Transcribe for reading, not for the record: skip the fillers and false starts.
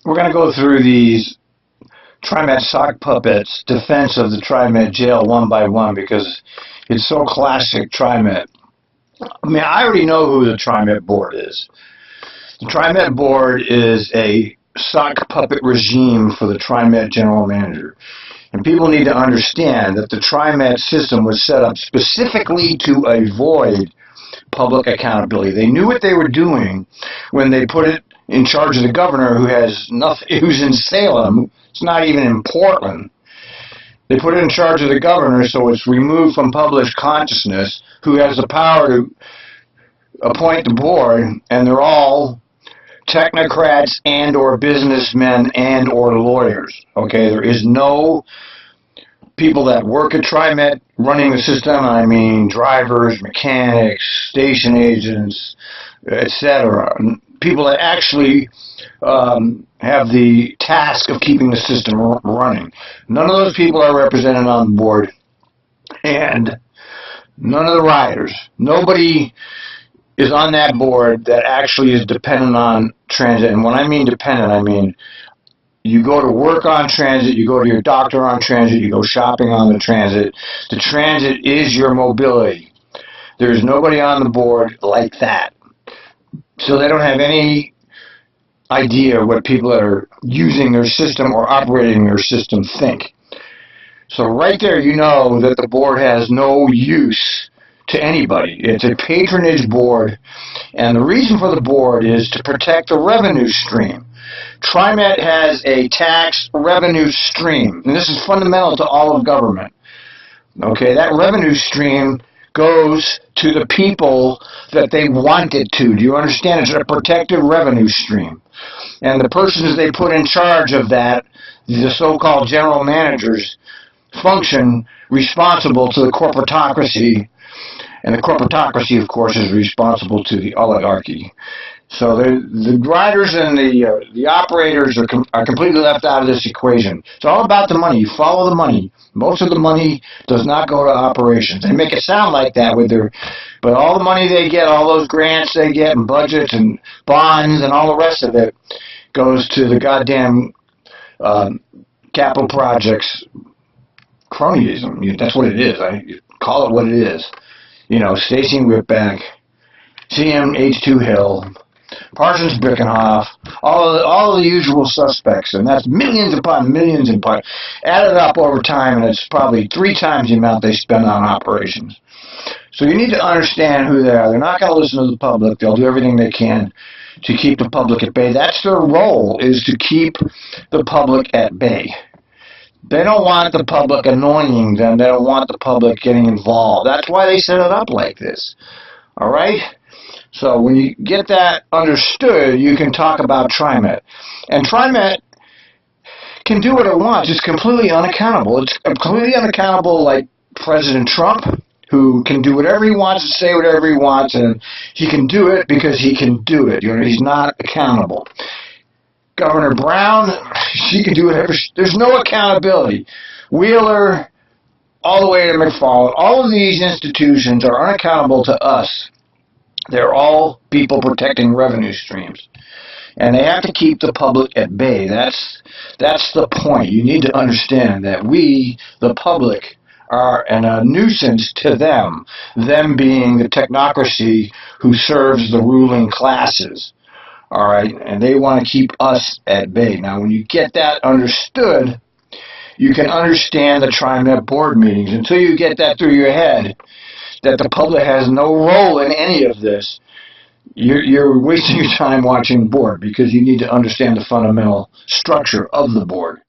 We're going to go through these Trimet sock puppets defense of the Trimet jail one by one because it's so classic Trimet. I mean, I already know who the Trimet board is. The Trimet board is a sock puppet regime for the Trimet general manager. And people need to understand that the Trimet system was set up specifically to avoid public accountability. They knew what they were doing when they put it in charge of the governor who's in Salem. It's not even in Portland. They put it in charge of the governor so it's removed from public consciousness, who has the power to appoint the board, and they're all technocrats and or businessmen and or lawyers. Okay, there is no people that work at Trimet running the system. I mean drivers, mechanics, station agents, etc. People that actually have the task of keeping the system running. None of those people are represented on the board, and none of the riders. Nobody is on that board that actually is dependent on transit. And when I mean dependent, I mean you go to work on transit, you go to your doctor on transit, you go shopping on the transit. The transit is your mobility. There's nobody on the board like that. So they don't have any idea what people that are using their system or operating their system think. So right there you know that the board has no use to anybody. It's a patronage board, and the reason for the board is to protect the revenue stream. Trimet has a tax revenue stream, and this is fundamental to all of government. Okay, that revenue stream goes to the people that they want it to. Do you understand? It's a protected revenue stream. And the persons they put in charge of that, the so-called general managers, function responsible to the corporatocracy, and the corporatocracy, of course, is responsible to the oligarchy. So the riders and the operators are completely left out of this equation. It's all about the money. You follow the money. Most of the money does not go to operations. They make it sound like that but all the money they get, all those grants they get, and budgets and bonds and all the rest of it goes to the goddamn capital projects cronyism. That's what it is. I call it what it is. You know, Stacy Whitback, CMH2 Hill, Parsons Bickenhoff, all the usual suspects, and that's millions upon millions added up over time, and it's probably 3 times the amount they spend on operations. So you need to understand who they are. They're not going to listen to the public. They'll do everything they can to keep the public at bay. That's their role, is to keep the public at bay. They don't want the public annoying them. They don't want the public getting involved. That's why they set it up like this. All right? So when you get that understood, you can talk about Trimet. And Trimet can do what it wants. It's completely unaccountable. It's completely unaccountable, like President Trump, who can do whatever he wants and say whatever he wants, and he can do it because he can do it. You know, he's not accountable. Governor Brown, she can do whatever. There's no accountability. Wheeler, all the way to McFarland, all of these institutions are unaccountable to us. They're all people protecting revenue streams. And they have to keep the public at bay. That's the point. You need to understand that we, the public, are a nuisance to them being the technocracy who serves the ruling classes. All right, and they want to keep us at bay. Now, when you get that understood, you can understand the Trimet board meetings. Until you get that through your head, that the public has no role in any of this, you're wasting your time watching the board, because you need to understand the fundamental structure of the board.